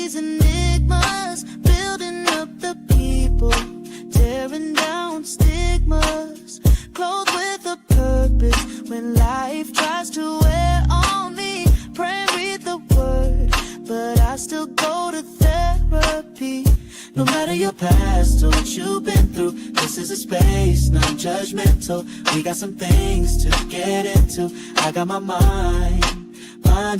these enigmas, building up the people, tearing down stigmas, clothed with a purpose. When life tries to wear on me, pray and read the word, but I still go to therapy. No matter your past or what you've been through, this is a space, non-judgmental. We got some things to get into. I got my mind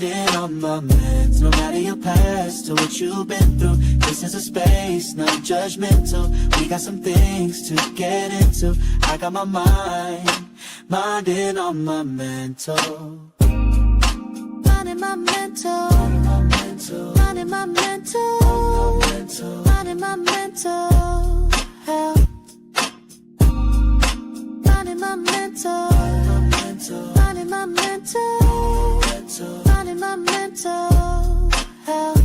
in on my meds. No matter your past or what you've been through, this is a space, non-judgmental. We got some things to get into. I got my mind in on my mental. Mind in my mental. Mind in my mental. Mind in my mental health. Mind in my mental. Mind in my mental. Mind in my mental health.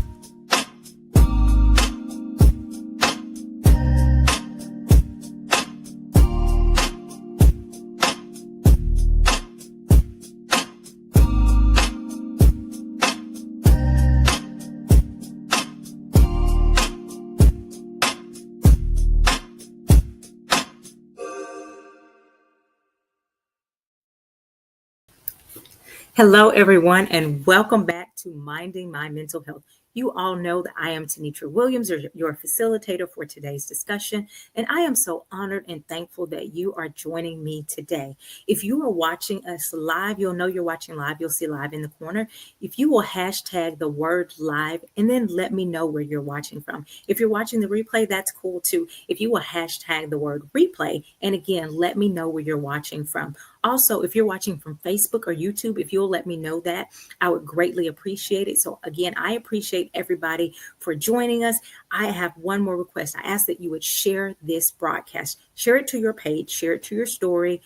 Hello, everyone, and welcome back to Minding My Mental Health. You all know that I am Tenitra Williams, your facilitator for today's discussion, and I am so honored and thankful that you are joining me today. If you are watching us live, you'll know you're watching live. You'll see live in the corner. If you will hashtag the word live and then let me know where you're watching from. If you're watching the replay, that's cool too. If you will hashtag the word replay and again, let me know where you're watching from. Also, if you're watching from Facebook or YouTube, if you'll let me know that, I would greatly appreciate it. So again, I appreciate everybody for joining us. I have one more request. I ask that you would share this broadcast. Share it to your page, share it to your story,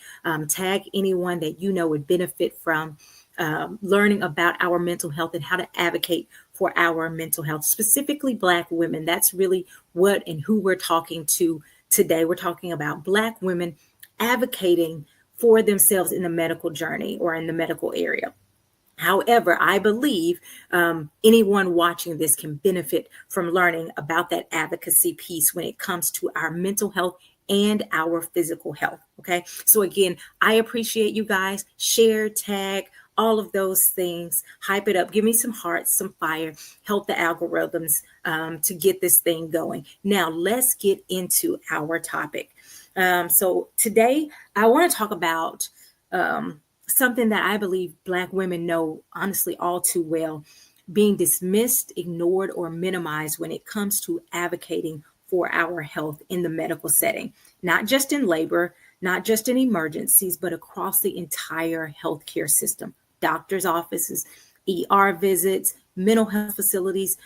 tag anyone that you know would benefit from learning about our mental health and how to advocate for our mental health, specifically Black women. That's really what and who we're talking to today. We're talking about Black women advocating for themselves in the medical journey or in the medical area. However, I believe anyone watching this can benefit from learning about that advocacy piece when it comes to our mental health and our physical health. Okay. So again, I appreciate you guys. Share, tag, all of those things, hype it up, give me some hearts, some fire, help the algorithms to get this thing going. Now let's get into our topic. So today I want to talk about something that I believe Black women know, honestly, all too well, being dismissed, ignored, or minimized when it comes to advocating for our health in the medical setting, not just in labor, not just in emergencies, but across the entire healthcare system, doctors' offices, ER visits, mental health facilities,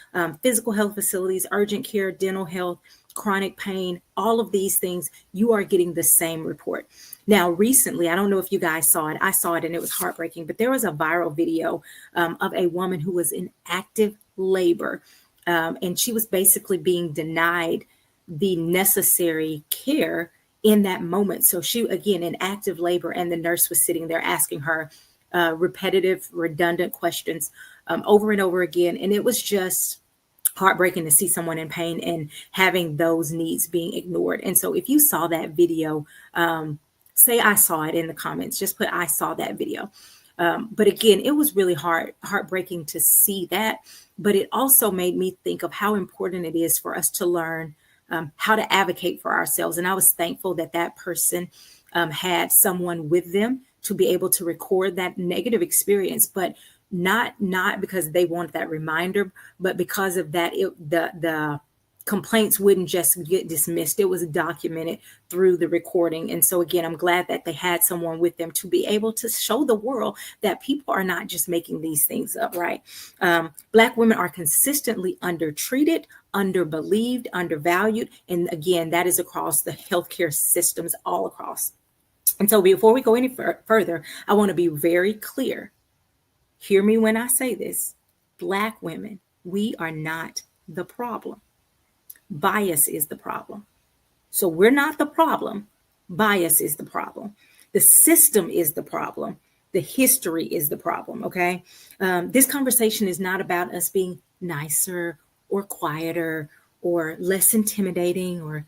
physical health facilities, urgent care, dental health, chronic pain, all of these things, you are getting the same report. Now, recently, I don't know if you guys saw it. I saw it and it was heartbreaking, but there was a viral video of a woman who was in active labor, and she was basically being denied the necessary care in that moment. So she, again, in active labor, and the nurse was sitting there asking her repetitive, redundant questions over and over again. And it was just heartbreaking to see someone in pain and having those needs being ignored. And so if you saw that video, say I saw it in the comments, just put I saw that video. But again, it was really heartbreaking to see that. But it also made me think of how important it is for us to learn how to advocate for ourselves. And I was thankful that that person had someone with them to be able to record that negative experience, but not because they wanted that reminder, but because of that, the complaints wouldn't just get dismissed. It was documented through the recording. And so again, I'm glad that they had someone with them to be able to show the world that people are not just making these things up, right? Black women are consistently undertreated, underbelieved, undervalued. And again, that is across the healthcare systems all across. And so before we go any further, I want to be very clear. Hear me when I say this. Black women, we are not the problem. Bias is the problem. So we're not the problem. Bias is the problem. The system is the problem. The history is the problem, okay? This conversation is not about us being nicer or quieter or less intimidating, or,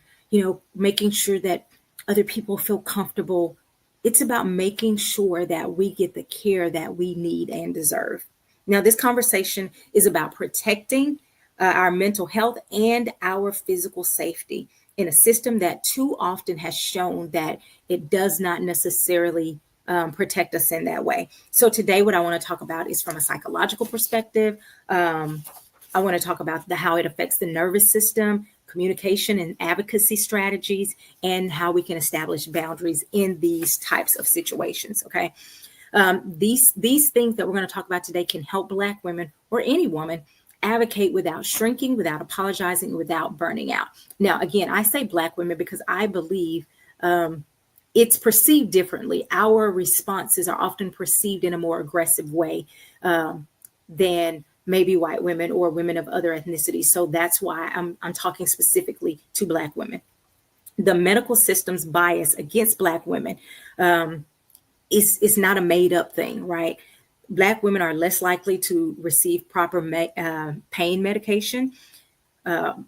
making sure that other people feel comfortable. It's about making sure that we get the care that we need and deserve. Now, this conversation is about protecting our mental health and our physical safety in a system that too often has shown that it does not necessarily protect us in that way. So today, what I want to talk about is from a psychological perspective. I want to talk about how it affects the nervous system, communication and advocacy strategies, and how we can establish boundaries in these types of situations. Okay. These things that we're going to talk about today can help Black women or any woman advocate without shrinking, without apologizing, without burning out. Now, again, I say Black women because I believe it's perceived differently. Our responses are often perceived in a more aggressive way than maybe white women or women of other ethnicities. So that's why I'm talking specifically to Black women. The medical system's bias against Black women is not a made up thing, right? Black women are less likely to receive proper pain medication,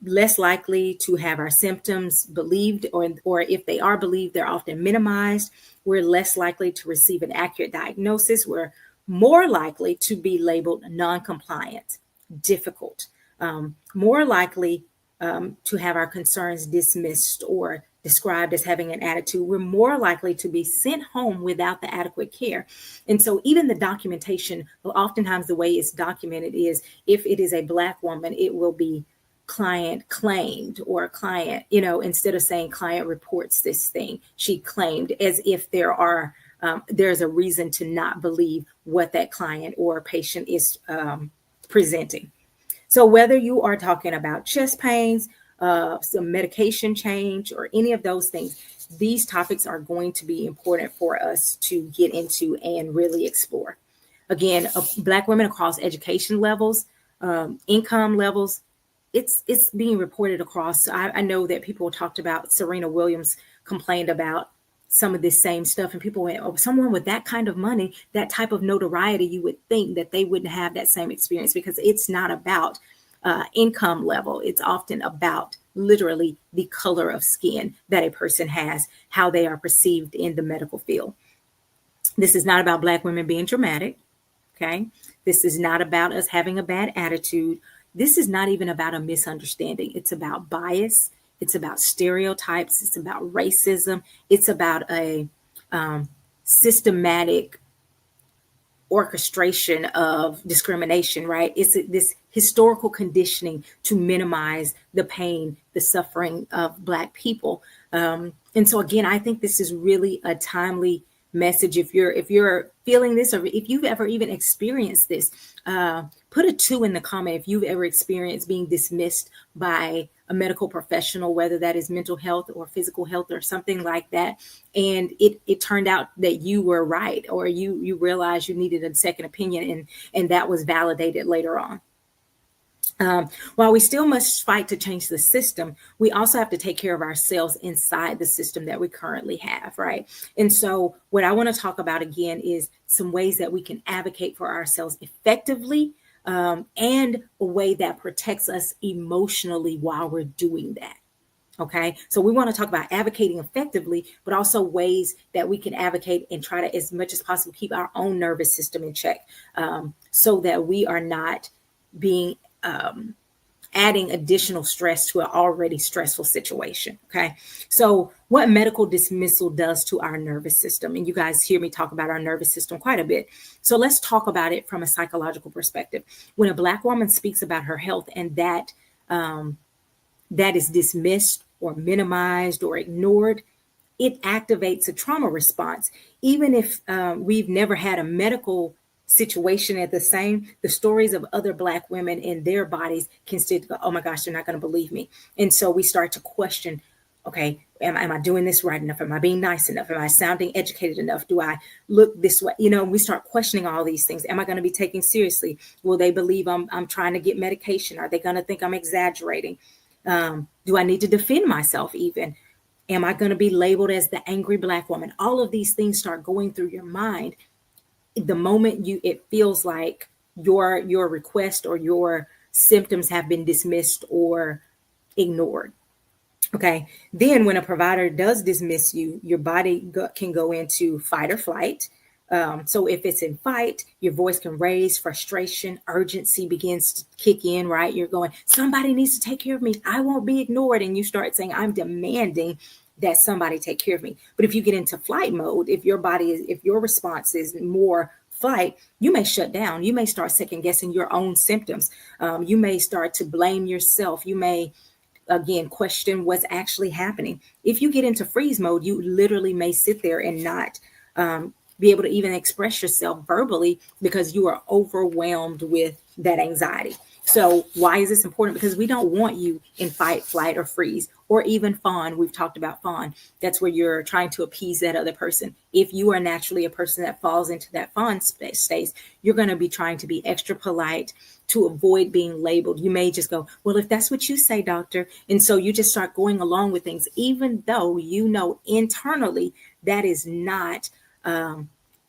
less likely to have our symptoms believed, or if they are believed, they're often minimized. We're less likely to receive an accurate diagnosis. We're more likely to be labeled non-compliant, difficult, more likely to have our concerns dismissed or described as having an attitude. We're more likely to be sent home without the adequate care. And so even the documentation, oftentimes the way it's documented is if it is a Black woman, it will be client claimed or client, instead of saying client reports this thing, she claimed, as if there's a reason to not believe what that client or patient is presenting. So whether you are talking about chest pains, some medication change, or any of those things, these topics are going to be important for us to get into and really explore. Again, Black women across education levels, income levels, it's being reported across. I know that people talked about, Serena Williams complained about some of this same stuff, and people went, oh, someone with that kind of money, that type of notoriety, you would think that they wouldn't have that same experience, because it's not about income level. It's often about literally the color of skin that a person has, how they are perceived in the medical field. This is not about Black women being dramatic. Okay. This is not about us having a bad attitude. This is not even about a misunderstanding. It's about bias. It's about stereotypes. It's about racism. It's about a systematic orchestration of discrimination, right? It's this historical conditioning to minimize the pain, the suffering of Black people. And so again, I think this is really a timely message. If you're feeling this, or if you've ever even experienced this, put a 2 in the comment if you've ever experienced being dismissed by a medical professional, whether that is mental health or physical health or something like that, and it turned out that you were right, or you realized you needed a second opinion, and that was validated later on. While we still must fight to change the system, we also have to take care of ourselves inside the system that we currently have, right? And so what I want to talk about again is some ways that we can advocate for ourselves effectively, and a way that protects us emotionally while we're doing that. Okay, so we want to talk about advocating effectively, but also ways that we can advocate and try to, as much as possible, keep our own nervous system in check, so that we are not being adding additional stress to an already stressful situation. Okay. So what medical dismissal does to our nervous system, and you guys hear me talk about our nervous system quite a bit. So let's talk about it from a psychological perspective. When a Black woman speaks about her health and that is dismissed or minimized or ignored, it activates a trauma response. Even if we've never had a medical situation at the stories of other Black women in their bodies can still go, oh my gosh, they're not going to believe me. And so we start to question, okay, am I doing this right enough? Am I being nice enough? Am I sounding educated enough? Do I look this way? We start questioning all these things. Am I going to be taken seriously? Will they believe I'm trying to get medication? Are they going to think I'm exaggerating? Do I need to defend myself even? Am I going to be labeled as the angry Black woman? All of these things start going through your mind the moment it feels like your request or your symptoms have been dismissed or ignored. Okay. Then when a provider does dismiss you, your body can go into fight or flight. So if it's in fight, your voice can raise, frustration, urgency begins to kick in, right? You're going, somebody needs to take care of me. I won't be ignored. And you start saying, I'm demanding that somebody take care of me. But if you get into flight mode, if your response is more flight, you may shut down. You may start second guessing your own symptoms. You may start to blame yourself. You may, again, question what's actually happening. If you get into freeze mode, you literally may sit there and not be able to even express yourself verbally because you are overwhelmed with that anxiety. So why is this important? Because we don't want you in fight, flight, or freeze, or even fawn. We've talked about fawn. That's where you're trying to appease that other person. If you are naturally a person that falls into that fawn state, you're going to be trying to be extra polite to avoid being labeled. You may just go, well, if that's what you say, doctor. And so you just start going along with things, even though you know internally that is not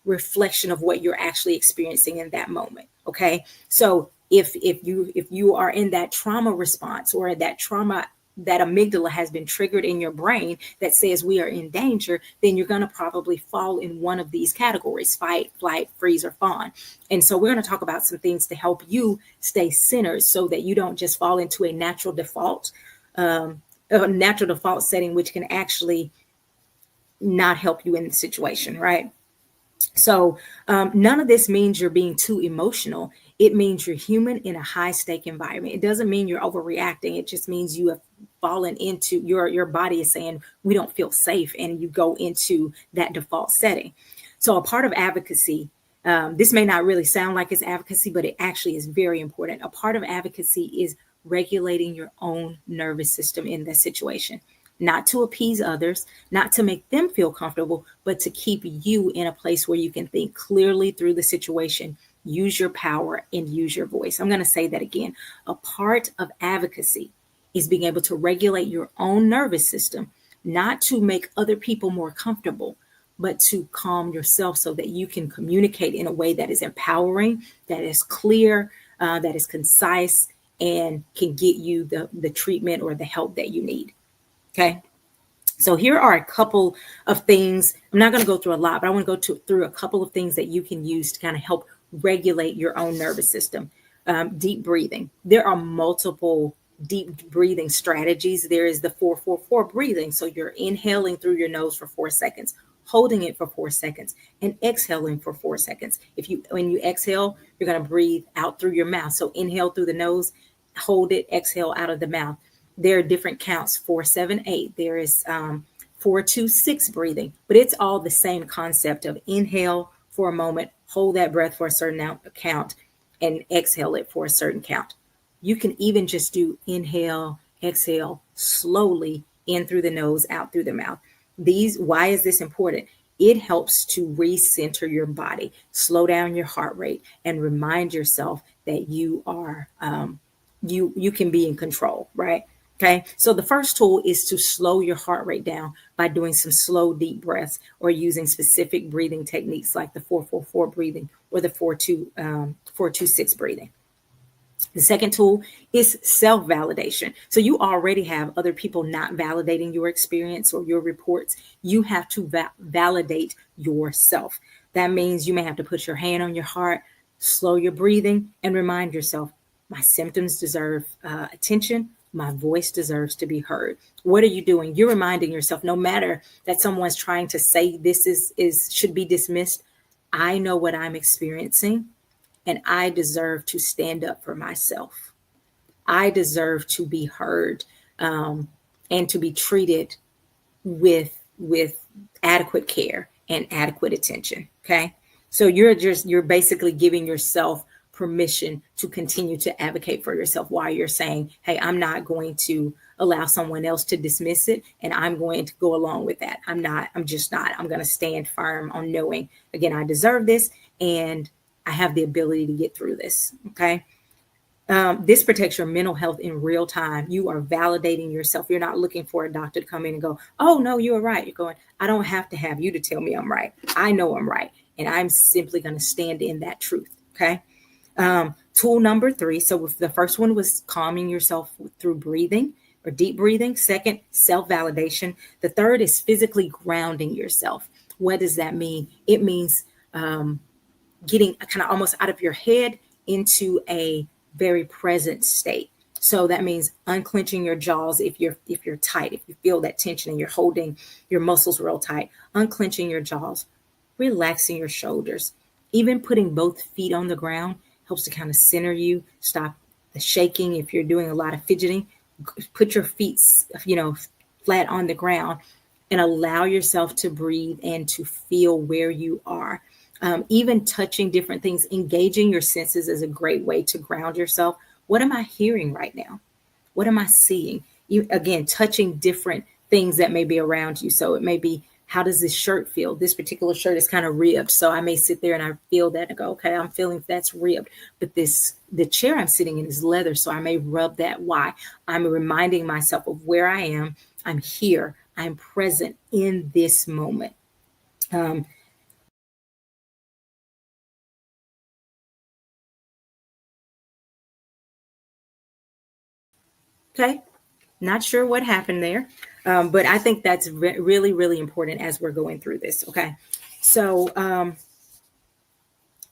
reflection of what you're actually experiencing in that moment. Okay. So if you are in that trauma response, or that trauma, that amygdala has been triggered in your brain that says we are in danger, then you're going to probably fall in one of these categories: fight, flight, freeze, or fawn. And so we're going to talk about some things to help you stay centered so that you don't just fall into a natural default setting, which can actually not help you in the situation, right? So none of this means you're being too emotional. It means you're human in a high stake environment. It doesn't mean you're overreacting. It just means you have fallen into your body is saying we don't feel safe, and you go into that default setting. So a part of advocacy, this may not really sound like it's advocacy, but it actually is very important. A part of advocacy is regulating your own nervous system in that situation. Not to appease others, not to make them feel comfortable, but to keep you in a place where you can think clearly through the situation, use your power, and use your voice. I'm going to say that again. A part of advocacy is being able to regulate your own nervous system, not to make other people more comfortable, but to calm yourself so that you can communicate in a way that is empowering, that is clear, that is concise, and can get you the treatment or the help that you need. Okay. So here are a couple of things. I'm not going to go through a lot, but I want to go through a couple of things that you can use to kind of help regulate your own nervous system. Deep breathing. There are multiple deep breathing strategies. There is the 4-4-4 breathing. So you're inhaling through your nose for 4 seconds, holding it for 4 seconds, and exhaling for 4 seconds. When you exhale, you're going to breathe out through your mouth. So inhale through the nose, hold it, exhale out of the mouth. There are different counts, 4, 7, 8. There is 4, 2, 6 breathing, but it's all the same concept of inhale for a moment, hold that breath for a certain count, and exhale it for a certain count. You can even just do inhale, exhale slowly in through the nose, out through the mouth. Why is this important? It helps to recenter your body, slow down your heart rate, and remind yourself that you are you can be in control, right? Okay, so the first tool is to slow your heart rate down by doing some slow, deep breaths, or using specific breathing techniques like the 4-4-4 breathing or the 4-2-6 breathing. The second tool is self-validation. So you already have other people not validating your experience or your reports. You have to validate yourself. That means you may have to put your hand on your heart, slow your breathing, and remind yourself, my symptoms deserve attention. My voice deserves to be heard. What are you doing? You're reminding yourself, no matter that someone's trying to say this should be dismissed, I know what I'm experiencing, and I deserve to stand up for myself. I deserve to be heard and to be treated with adequate care and adequate attention. Okay, so you're basically giving yourself permission to continue to advocate for yourself while you're saying, hey, I'm not going to allow someone else to dismiss it, and I'm going to go along with that. I'm going to stand firm on knowing, again, I deserve this and I have the ability to get through this. Okay. This protects your mental health in real time. You are validating yourself. You're not looking for a doctor to come in and go, oh no, you are right. You're going, I don't have to have you to tell me I'm right. I know I'm right. And I'm simply going to stand in that truth. Okay. Tool number 3. So if the first one was calming yourself through breathing or deep breathing. Second, self-validation. The third is physically grounding yourself. What does that mean? It means getting kind of almost out of your head into a very present state. So that means unclenching your jaws if you're tight, if you feel that tension and you're holding your muscles real tight, unclenching your jaws, relaxing your shoulders, even putting both feet on the ground helps to kind of center you, stop the shaking. If you're doing a lot of fidgeting, put your feet, flat on the ground and allow yourself to breathe and to feel where you are. Even touching different things, engaging your senses is a great way to ground yourself. What am I hearing right now? What am I seeing? Again, touching different things that may be around you. So it may be, how does this shirt feel? This particular shirt is kind of ribbed. So I may sit there and I feel that and go, okay, I'm feeling that's ribbed. But the chair I'm sitting in is leather. So I may rub that. Why? I'm reminding myself of where I am. I'm here. I'm present in this moment. Okay. Not sure what happened there, but I think that's really, really important as we're going through this. Okay. So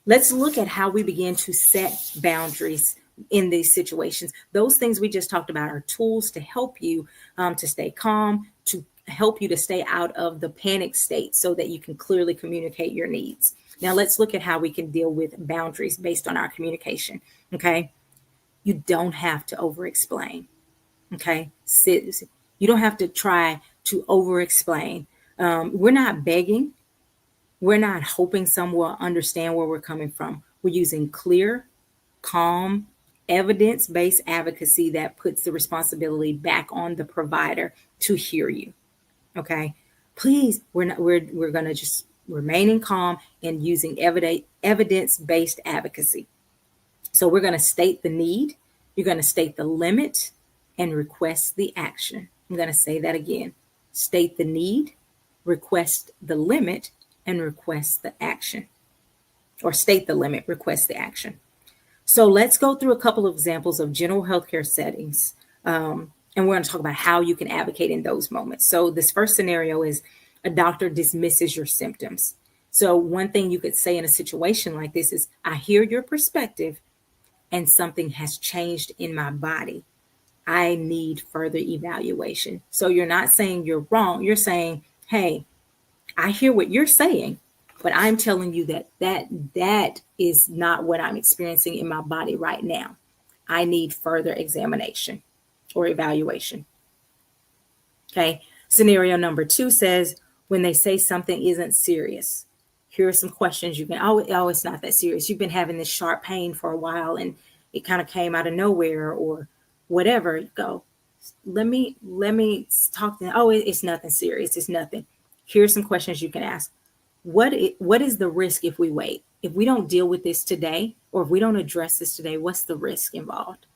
let's look at how we begin to set boundaries in these situations. Those things we just talked about are tools to help you to stay calm, to help you to stay out of the panic state so that you can clearly communicate your needs. Now, let's look at how we can deal with boundaries based on our communication. Okay. You don't have to over explain. Okay. You don't have to try to over explain. We're not begging. We're not hoping someone will understand where we're coming from. We're using clear, calm, evidence-based advocacy that puts the responsibility back on the provider to hear you. Okay. Please, we're going to just remaining calm and using evidence-based advocacy. So we're going to state the need. You're going to state the limit and request the action. I'm going to say that again. State the need, request the limit, and request the action. Or state the limit, request the action. So let's go through a couple of examples of general healthcare settings. And we're going to talk about how you can advocate in those moments. So this first scenario is a doctor dismisses your symptoms. So one thing you could say in a situation like this is, I hear your perspective and something has changed in my body. I need further evaluation. So you're not saying you're wrong. You're saying, hey, I hear what you're saying, but I'm telling you that is not what I'm experiencing in my body right now. I need further examination or evaluation. Okay. Scenario number 2 says, when they say something isn't serious, here are some questions you can, oh, it's not that serious. You've been having this sharp pain for a while and it kind of came out of nowhere or whatever. Go, let me talk to them. Oh, it's nothing serious. It's nothing. Here's some questions you can ask. What is the risk if we wait? If we don't deal with this today, or if we don't address this today, what's the risk involved?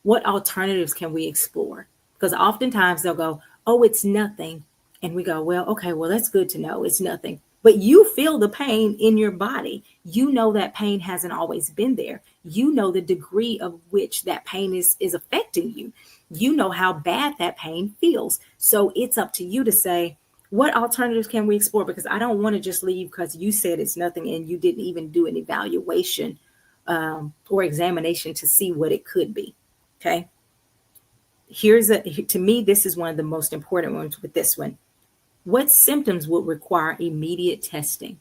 What alternatives can we explore? Because oftentimes they'll go, oh, it's nothing. And we go, well, okay, well, that's good to know. It's nothing. But you feel the pain in your body. You know that pain hasn't always been there. You know the degree of which that pain is affecting you. You know how bad that pain feels. So it's up to you to say, what alternatives can we explore? Because I don't want to just leave because you said it's nothing and you didn't even do an evaluation or examination to see what it could be. Okay. To me, this is one of the most important ones with this one. What symptoms would require immediate testing?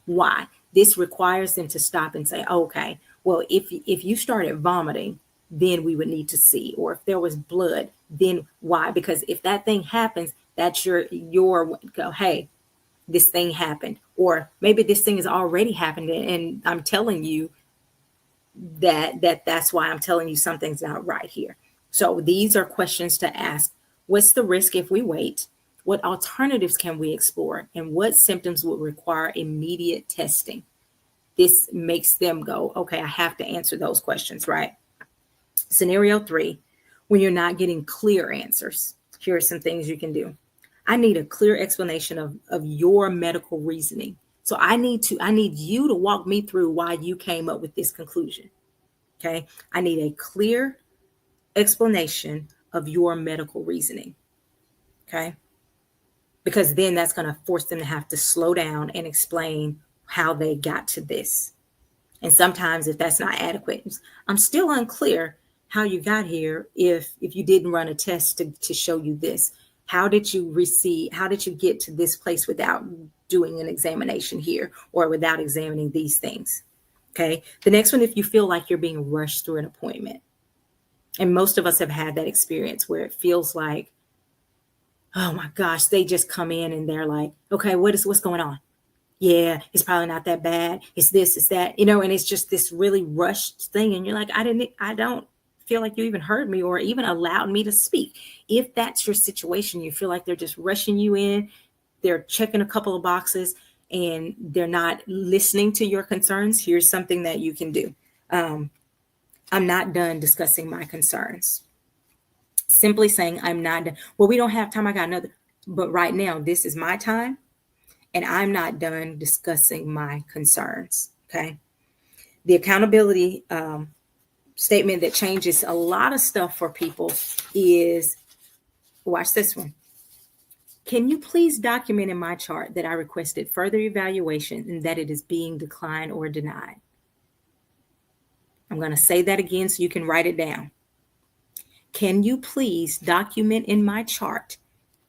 Why? This requires them to stop and say, okay, well, if you started vomiting, then we would need to see. Or if there was blood, then why? Because if that thing happens, that's your go, hey, this thing happened. Or maybe this thing has already happened and I'm telling you that's why I'm telling you something's not right here. So these are questions to ask. What's the risk if we wait? What alternatives can we explore? And what symptoms would require immediate testing? This makes them go, okay, I have to answer those questions, right? Scenario 3, when you're not getting clear answers, here are some things you can do. I need a clear explanation of your medical reasoning. So I need you to walk me through why you came up with this conclusion. Okay. I need a clear explanation of your medical reasoning. Okay. Because then that's going to force them to have to slow down and explain how they got to this. And sometimes if that's not adequate, I'm still unclear how you got here if you didn't run a test to show you this. How did you get to this place without doing an examination here or without examining these things? Okay. The next one, if you feel like you're being rushed through an appointment. And most of us have had that experience where it feels like, oh my gosh, they just come in and they're like, okay, what's going on? Yeah, it's probably not that bad. It's this, it's that, and it's just this really rushed thing. And you're like, I don't feel like you even heard me or even allowed me to speak. If that's your situation, you feel like they're just rushing you in, they're checking a couple of boxes and they're not listening to your concerns. Here's something that you can do. I'm not done discussing my concerns. Simply saying I'm not done. Well, we don't have time. I got another. But right now, this is my time. And I'm not done discussing my concerns. Okay. The accountability statement that changes a lot of stuff for people is, watch this one. Can you please document in my chart that I requested further evaluation and that it is being declined or denied? I'm going to say that again so you can write it down. Can you please document in my chart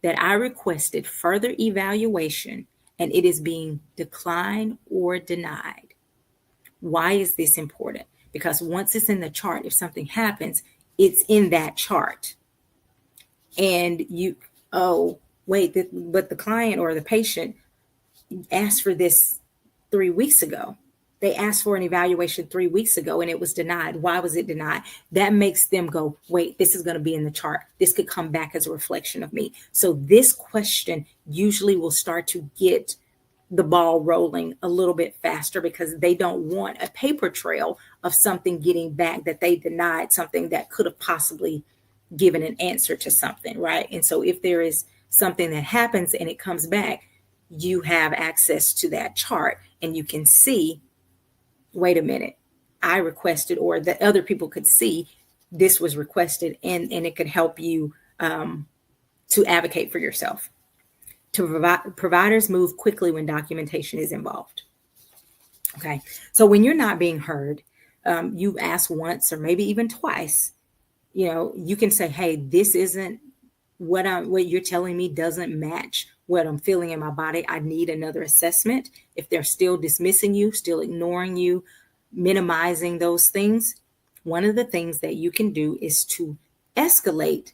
that I requested further evaluation and it is being declined or denied? Why is this important? Because once it's in the chart, if something happens, it's in that chart. And but the client or the patient asked for this 3 weeks ago. They asked for an evaluation 3 weeks ago and it was denied. Why was it denied? That makes them go, wait, this is going to be in the chart. This could come back as a reflection of me. So this question usually will start to get the ball rolling a little bit faster because they don't want a paper trail of something getting back that they denied, something that could have possibly given an answer to something, right? And so if there is something that happens and it comes back, you have access to that chart and you can see, wait a minute, I requested, or that other people could see this was requested, and it could help you to advocate for yourself. Providers move quickly when documentation is involved. Okay, so when you're not being heard, you ask once or maybe even twice, you can say, hey, this isn't what you're telling me doesn't match what I'm feeling in my body. I need another assessment. If they're still dismissing you, still ignoring you, minimizing those things, one of the things that you can do is to escalate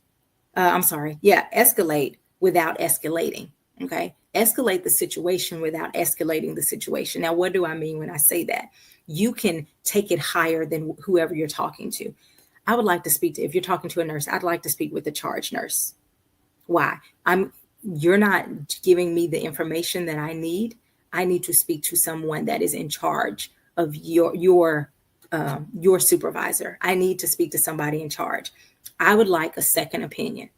without escalating. Okay. Escalate the situation without escalating the situation. Now, what do I mean when I say that? You can take it higher than whoever you're talking to. I would like to speak to, if you're talking to a nurse, I'd like to speak with the charge nurse. Why? You're not giving me the information that I need. I need to speak to someone that is in charge of your supervisor. I need to speak to somebody in charge. I would like a second opinion.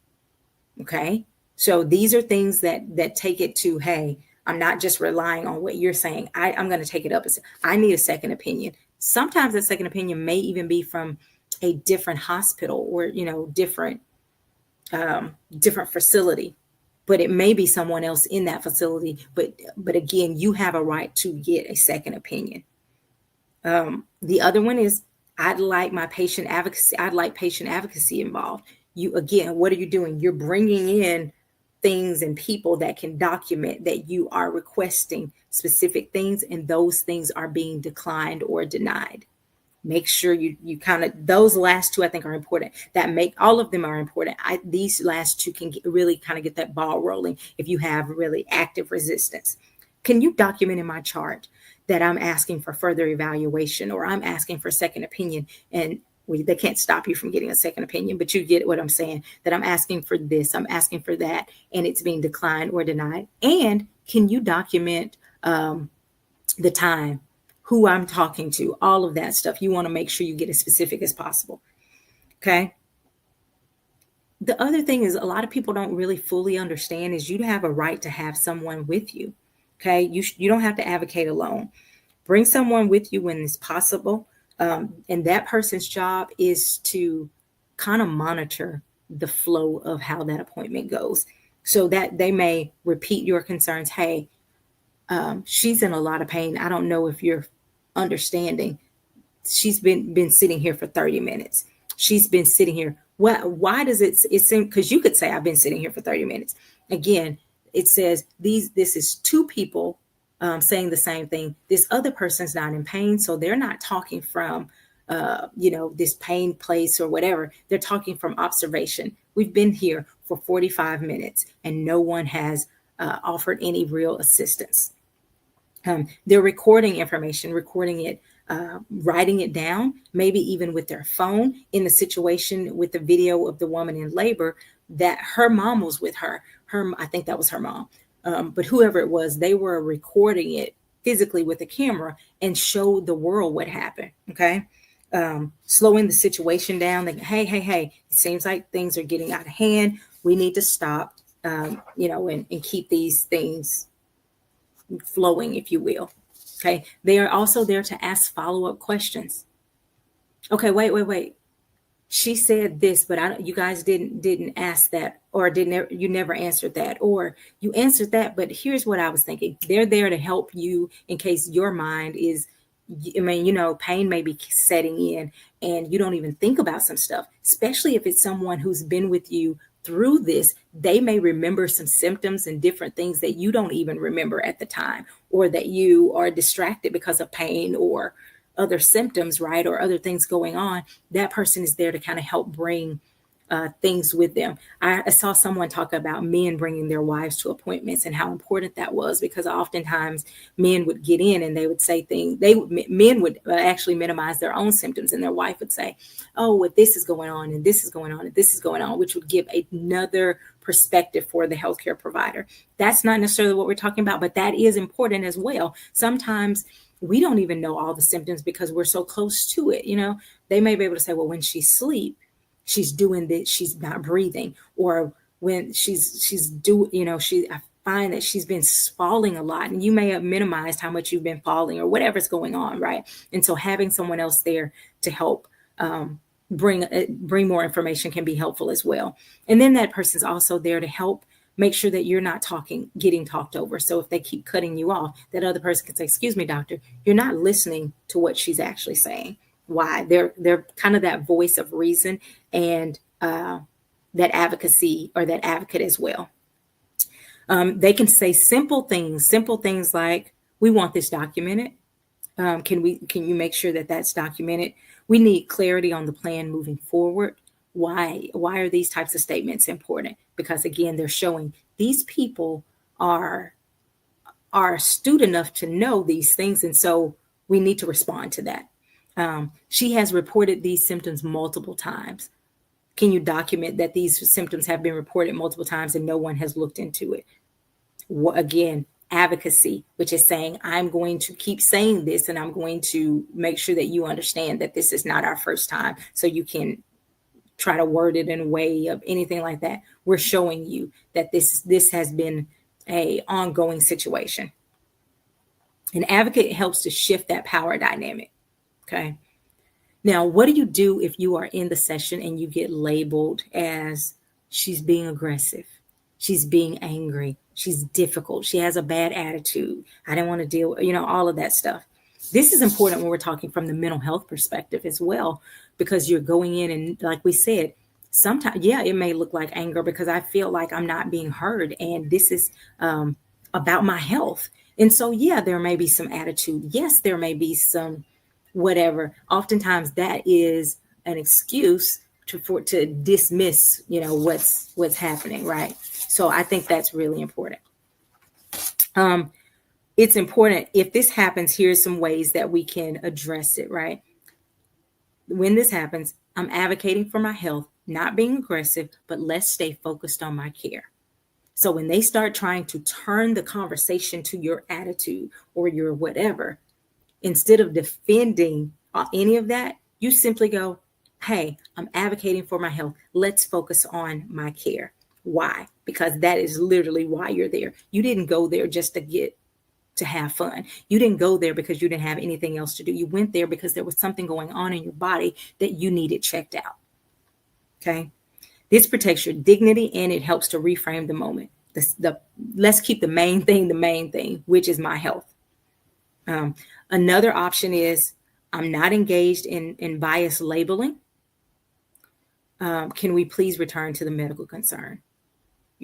Okay. So these are things that take it to, hey, I'm not just relying on what you're saying. I'm going to take it up. I need a second opinion. Sometimes that second opinion may even be from a different hospital or, different facility, but it may be someone else in that facility. But again, you have a right to get a second opinion. The other one is, I'd like patient advocacy involved. What are you doing? You're bringing in things and people that can document that you are requesting specific things, and those things are being declined or denied. Make sure you those last two I think are important. All of them are important. These last two can really kind of get that ball rolling if you have really active resistance. Can you document in my chart that I'm asking for further evaluation or I'm asking for second opinion? And they can't stop you from getting a second opinion, but you get what I'm saying, that I'm asking for this, I'm asking for that, and it's being declined or denied. And can you document the time, who I'm talking to, all of that stuff? You want to make sure you get as specific as possible. Okay. The other thing is, a lot of people don't really fully understand is you have a right to have someone with you. Okay. You don't have to advocate alone. Bring someone with you when it's possible. And that person's job is to kind of monitor the flow of how that appointment goes, so that they may repeat your concerns. Hey, she's in a lot of pain. I don't know if you're understanding. She's been sitting here for 30 minutes. She's been sitting here. Why does it seem, because you could say I've been sitting here for 30 minutes. Again, it says this is two people saying the same thing. This other person's not in pain, so they're not talking from this pain place or whatever. They're talking from observation. We've been here for 45 minutes and no one has offered any real assistance. They're recording information, recording it, writing it down, maybe even with their phone. In the situation with the video of the woman in labor, that her mom was with her. I think that was her mom. But whoever it was, they were recording it physically with a camera and showed the world what happened. Okay. Slowing the situation down. Like, hey, it seems like things are getting out of hand. We need to stop, and keep these things flowing, if you will. Okay. They are also there to ask follow-up questions. Okay, wait. She said this, but you guys didn't ask that, or you never answered that, or you answered that, but here's what I was thinking. They're there to help you in case your mind is, pain may be setting in and you don't even think about some stuff, especially if it's someone who's been with you through this. They may remember some symptoms and different things that you don't even remember at the time, or that you are distracted because of pain or other symptoms, right? Or other things going on. That person is there to kind of help bring things with them. I saw someone talk about men bringing their wives to appointments and how important that was, because oftentimes men would get in and they would say things. Men would actually minimize their own symptoms, and their wife would say, "Oh, well, this is going on, and this is going on, and this is going on," which would give another perspective for the healthcare provider. That's not necessarily what we're talking about, but that is important as well. Sometimes we don't even know all the symptoms because we're so close to it. They may be able to say, well, when she sleeps, she's doing this, she's not breathing, or when I find that she's been falling a lot, and you may have minimized how much you've been falling or whatever's going on, right? And so having someone else there to help bring more information can be helpful as well. And then that person's also there to help make sure that you're not getting talked over. So if they keep cutting you off, that other person can say, "Excuse me, doctor, you're not listening to what she's actually saying." Why? They're kind of that voice of reason and that advocacy, or that advocate as well. They can say simple things like, "We want this documented. Can you make sure that that's documented? We need clarity on the plan moving forward." Why are these types of statements important? Because again, they're showing these people are astute enough to know these things, and so we need to respond to that. She has reported these symptoms multiple times. Can you document that these symptoms have been reported multiple times and no one has looked into it? Again, advocacy, which is saying, I'm going to keep saying this, and I'm going to make sure that you understand that this is not our first time, so you can try to word it in a way of anything like that. We're showing you that this has been a ongoing situation. An advocate helps to shift that power dynamic. Okay. Now, what do you do if you are in the session and you get labeled as she's being aggressive, she's being angry, she's difficult, she has a bad attitude, I don't want to deal with, all of that stuff? This is important when we're talking from the mental health perspective as well, because you're going in and, like we said, sometimes, it may look like anger because I feel like I'm not being heard, and this is about my health. And so, there may be some attitude. Yes, there may be some whatever. Oftentimes that is an excuse to dismiss, what's happening, right? So I think that's really important. It's important, if this happens, here's some ways that we can address it, right? When this happens, I'm advocating for my health, not being aggressive, but let's stay focused on my care. So when they start trying to turn the conversation to your attitude or your whatever, instead of defending any of that, you simply go, "Hey, I'm advocating for my health. Let's focus on my care." Why? Because that is literally why you're there. You didn't go there just to get to have fun. You didn't go there because you didn't have anything else to do. You went there because there was something going on in your body that you needed checked out. Okay. This protects your dignity and it helps to reframe the moment. Let's keep the main thing, which is my health. Another option is I'm not engaged in bias labeling. Can we please return to the medical concern?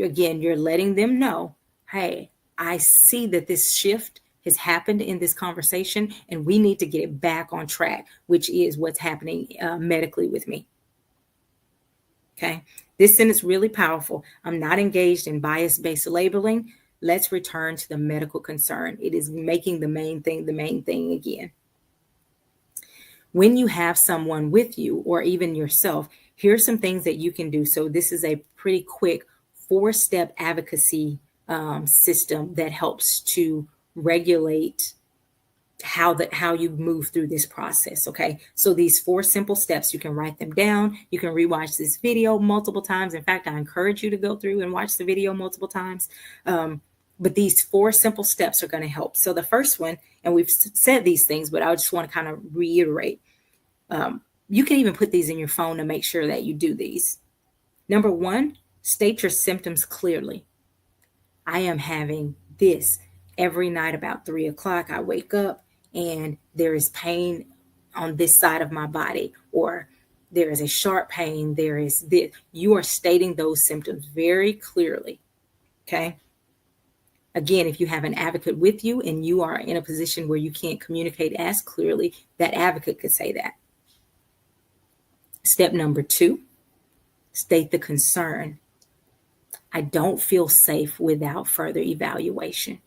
Again, you're letting them know, hey, I see that this shift has happened in this conversation and we need to get it back on track, which is what's happening medically with me. Okay. This sentence is really powerful. I'm not engaged in bias-based labeling. Let's return to the medical concern. It is making the main thing again. When you have someone with you or even yourself, here's some things that you can do. So this is a pretty quick 4-step advocacy system that helps to regulate how you move through this process. Okay. So these 4 simple steps, you can write them down. You can rewatch this video multiple times. In fact, I encourage you to go through and watch the video multiple times. But these 4 simple steps are going to help. So the first one, and we've said these things, but I just want to kind of reiterate. You can even put these in your phone to make sure that you do these. Number 1, state your symptoms clearly. I am having this every night about 3 o'clock. I wake up and there is pain on this side of my body, or there is a sharp pain. There is this. You are stating those symptoms very clearly. Okay. Again, if you have an advocate with you and you are in a position where you can't communicate as clearly, that advocate could say that. Step number 2, state the concern. I don't feel safe without further evaluation.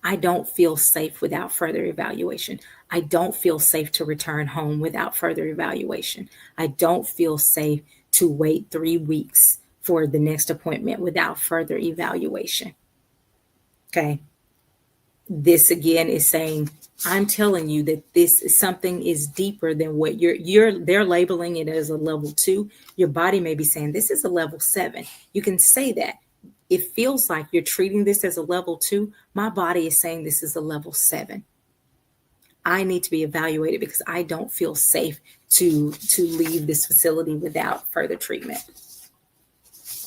I don't feel safe without further evaluation. I don't feel safe to return home without further evaluation. I don't feel safe to wait 3 weeks for the next appointment without further evaluation. Okay. This again is saying, I'm telling you that this is something is deeper than what they're labeling it as a level 2. Your body may be saying this is a level 7. You can say that. It feels like you're treating this as a level 2. My body is saying this is a level 7. I need to be evaluated because I don't feel safe to leave this facility without further treatment.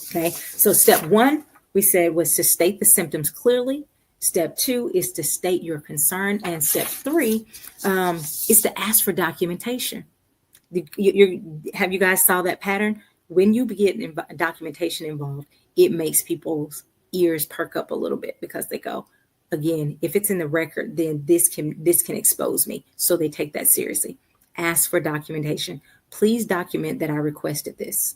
Okay, so step 1, we said, was to state the symptoms clearly. Step 2 is to state your concern. And step 3 is to ask for documentation. Have you guys saw that pattern? When you get documentation involved, it makes people's ears perk up a little bit because they go, again, if it's in the record, then this can expose me. So they take that seriously. Ask for documentation. Please document that I requested this.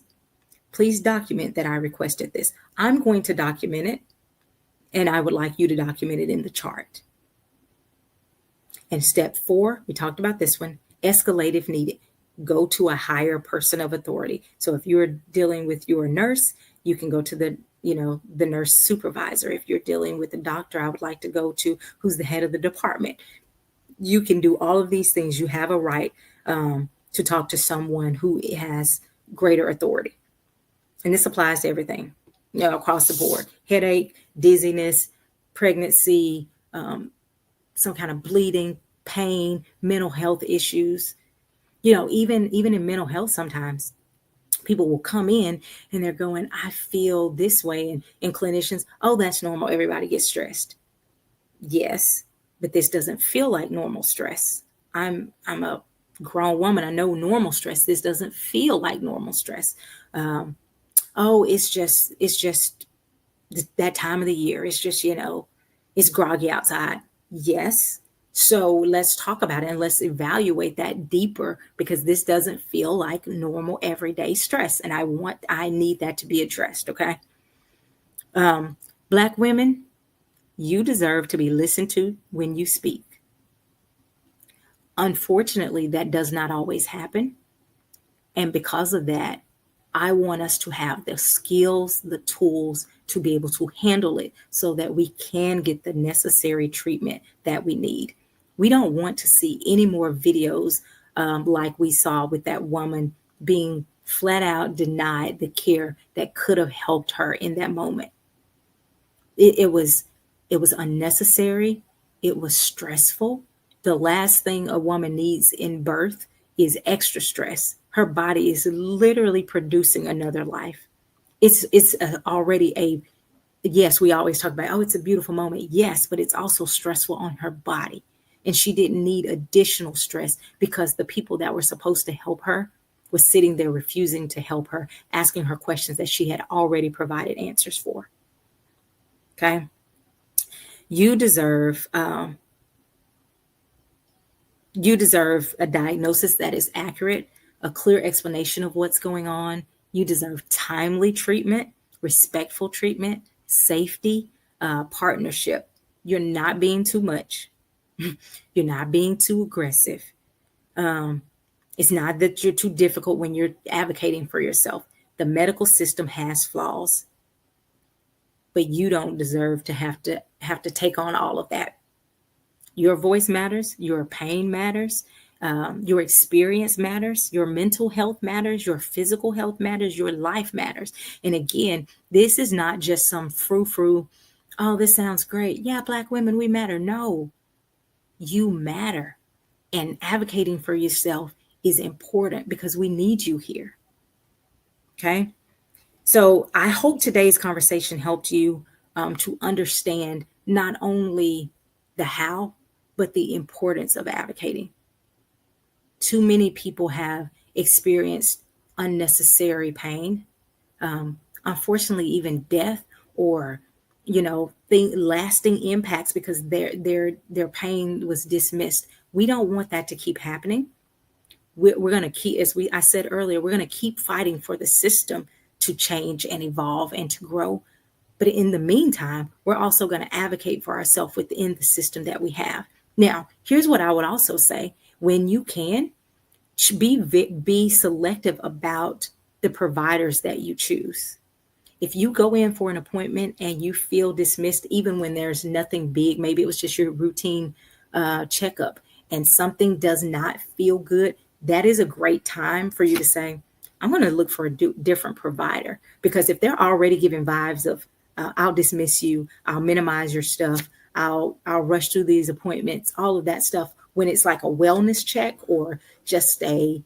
Please document that I requested this. I'm going to document it, and I would like you to document it in the chart. And step 4, we talked about this one, escalate if needed. Go to a higher person of authority. So if you're dealing with your nurse, you can go to the nurse supervisor. If you're dealing with the doctor, I would like to go to who's the head of the department. You can do all of these things. You have a right to talk to someone who has greater authority. And this applies to everything, across the board. Headache, dizziness, pregnancy, some kind of bleeding, pain, mental health issues. Even in mental health, sometimes people will come in and they're going, I feel this way. And clinicians, oh, that's normal. Everybody gets stressed. Yes, but this doesn't feel like normal stress. I'm a grown woman. I know normal stress. This doesn't feel like normal stress. It's just that time of the year. It's just, it's groggy outside. Yes. So let's talk about it and let's evaluate that deeper, because this doesn't feel like normal everyday stress. And I need that to be addressed. Okay. Black women, you deserve to be listened to when you speak. Unfortunately, that does not always happen. And because of that, I want us to have the skills, the tools to be able to handle it so that we can get the necessary treatment that we need. We don't want to see any more videos like we saw with that woman being flat out denied the care that could have helped her in that moment. It was It was unnecessary. It was stressful. The last thing a woman needs in birth is extra stress. Her body is literally producing another life. It's already a, yes, we always talk about, oh, it's a beautiful moment. Yes, but it's also stressful on her body. And she didn't need additional stress because the people that were supposed to help her was sitting there refusing to help her, asking her questions that she had already provided answers for. Okay. You deserve a diagnosis that is accurate, a clear explanation of what's going on. You deserve timely treatment, respectful treatment, safety, partnership. You're not being too much. You're not being too aggressive. It's not that you're too difficult when you're advocating for yourself. The medical system has flaws, but you don't deserve to have to take on all of that. Your voice matters. Your pain matters. Your experience matters. Your mental health matters. Your physical health matters. Your life matters. And again, this is not just some frou-frou, oh, this sounds great. Yeah, Black women, we matter. No, you matter. And advocating for yourself is important because we need you here. Okay. So I hope today's conversation helped you to understand not only the how, but the importance of advocating. Too many people have experienced unnecessary pain, unfortunately, even death, or lasting impacts because their pain was dismissed. We don't want that to keep happening. We're going to keep, I said earlier, we're going to keep fighting for the system to change and evolve and to grow. But in the meantime, we're also going to advocate for ourselves within the system that we have. Now, here's what I would also say. When you can, be selective about the providers that you choose. If you go in for an appointment and you feel dismissed, even when there's nothing big, maybe it was just your routine checkup and something does not feel good, that is a great time for you to say, I'm going to look for a different provider. Because if they're already giving vibes of, I'll dismiss you, I'll minimize your stuff, I'll rush through these appointments, all of that stuff, when it's like a wellness check or just a,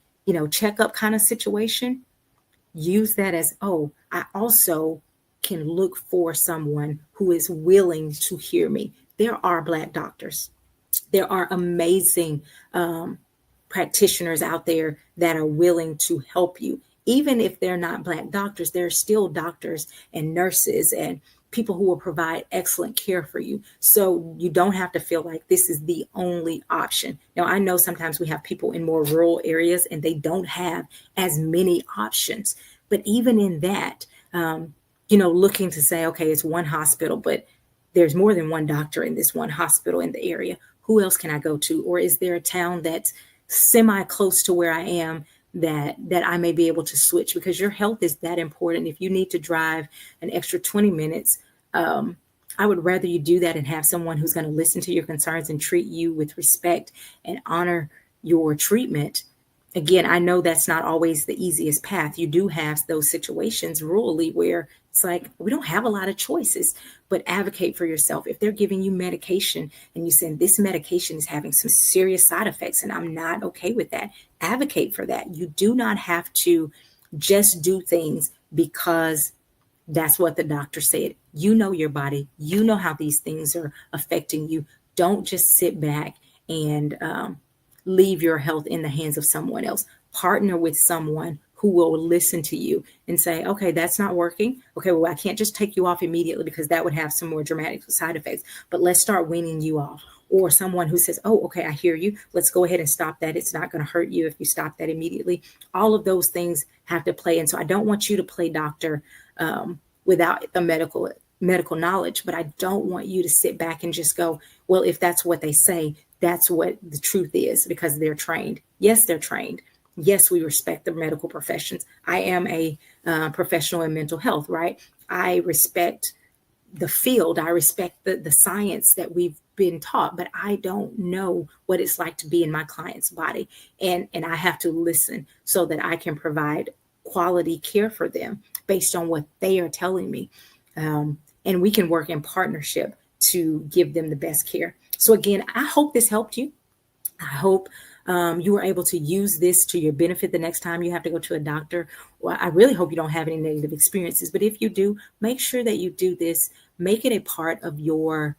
checkup kind of situation, use that as, oh, I also can look for someone who is willing to hear me. There are Black doctors. There are amazing practitioners out there that are willing to help you. Even if they're not Black doctors, there are still doctors and nurses and people who will provide excellent care for you. So you don't have to feel like this is the only option. Now, I know sometimes we have people in more rural areas and they don't have as many options. But even in that, looking to say, okay, it's one hospital, but there's more than one doctor in this one hospital in the area. Who else can I go to? Or is there a town that's semi close to where I am that I may be able to switch? Because your health is that important. If you need to drive an extra 20 minutes, I would rather you do that and have someone who's going to listen to your concerns and treat you with respect and honor your treatment. Again, I know that's not always the easiest path. You do have those situations rurally where it's like, we don't have a lot of choices, but advocate for yourself. If they're giving you medication and you say this medication is having some serious side effects and I'm not okay with that, advocate for that. You do not have to just do things because that's what the doctor said. You know your body. You know how these things are affecting you. Don't just sit back and leave your health in the hands of someone else. Partner with someone who will listen to you and say, okay, that's not working. Okay, well, I can't just take you off immediately because that would have some more dramatic side effects, but let's start weaning you off. Or someone who says, oh, okay, I hear you. Let's go ahead and stop that. It's not going to hurt you if you stop that immediately. All of those things have to play. And so I don't want you to play doctor without the medical knowledge, but I don't want you to sit back and just go, well, if that's what they say, that's what the truth is because they're trained. Yes, they're trained. Yes, we respect the medical professions. I am a professional in mental health, right? I respect the field. I respect the science that we've been taught, but I don't know what it's like to be in my client's body. And I have to listen so that I can provide quality care for them based on what they are telling me. And we can work in partnership to give them the best care. So again, I hope this helped you. I hope you were able to use this to your benefit the next time you have to go to a doctor. Well, I really hope you don't have any negative experiences, but if you do, make sure that you do this. Make it a part of your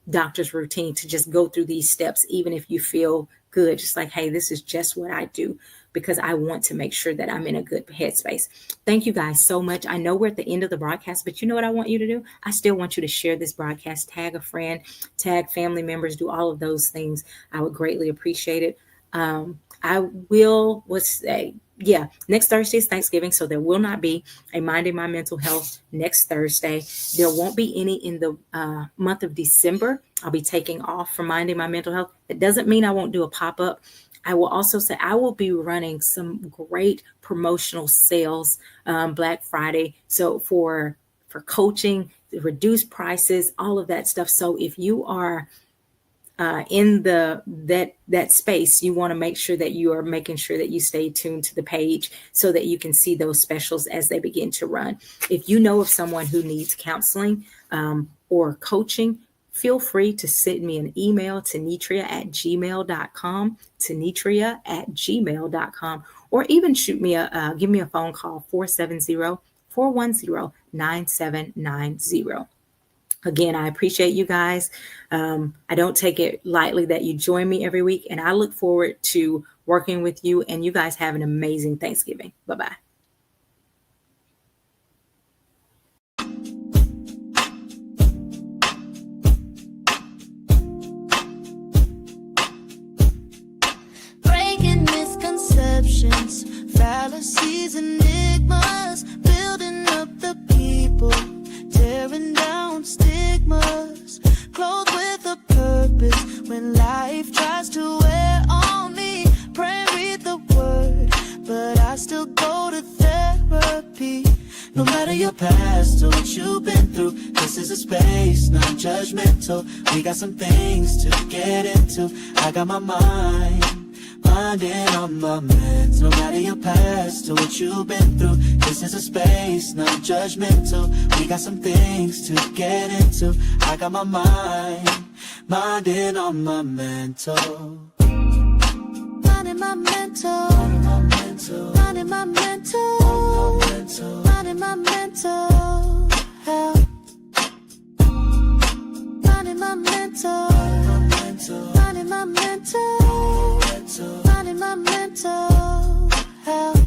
doctor's routine to just go through these steps, even if you feel good, just like, hey, this is just what I do because I want to make sure that I'm in a good headspace. Thank you guys so much. I know we're at the end of the broadcast, but you know what I want you to do? I still want you to share this broadcast, tag a friend, tag family members, do all of those things. I would greatly appreciate it. I will, next Thursday is Thanksgiving, so there will not be a Minding My Mental Health next Thursday. There won't be any in the month of December. I'll be taking off from Minding My Mental Health. It doesn't mean I won't do a pop-up. I will also say I will be running some great promotional sales Black Friday. So for coaching, reduced prices, all of that stuff. So if you are in that space, you want to make sure that you are making sure that you stay tuned to the page so that you can see those specials as they begin to run. If you know of someone who needs counseling or coaching, feel free to send me an email to Nitria@gmail.com, or even give me a phone call, 470-410-9790. Again, I appreciate you guys. I don't take it lightly that you join me every week, and I look forward to working with you, and you guys have an amazing Thanksgiving. Bye-bye. Breaking misconceptions, fallacies, enigmas, building up the people, tearing down stigmas, clothed with a purpose. When life tries to wear on me, pray, read the word, but I still go to therapy. No matter your past or what you've been through, this is a space, not judgmental. We got some things to get into. I got my minding on my meds. No matter your past or what you've been through, this is a space, not judgmental. We got some things to get into. I got my minding on my mental. Minding my mental. Minding my mental. Minding my mental. Minding my mental health. Minding my mental. Minding my mental. Minding my mental health.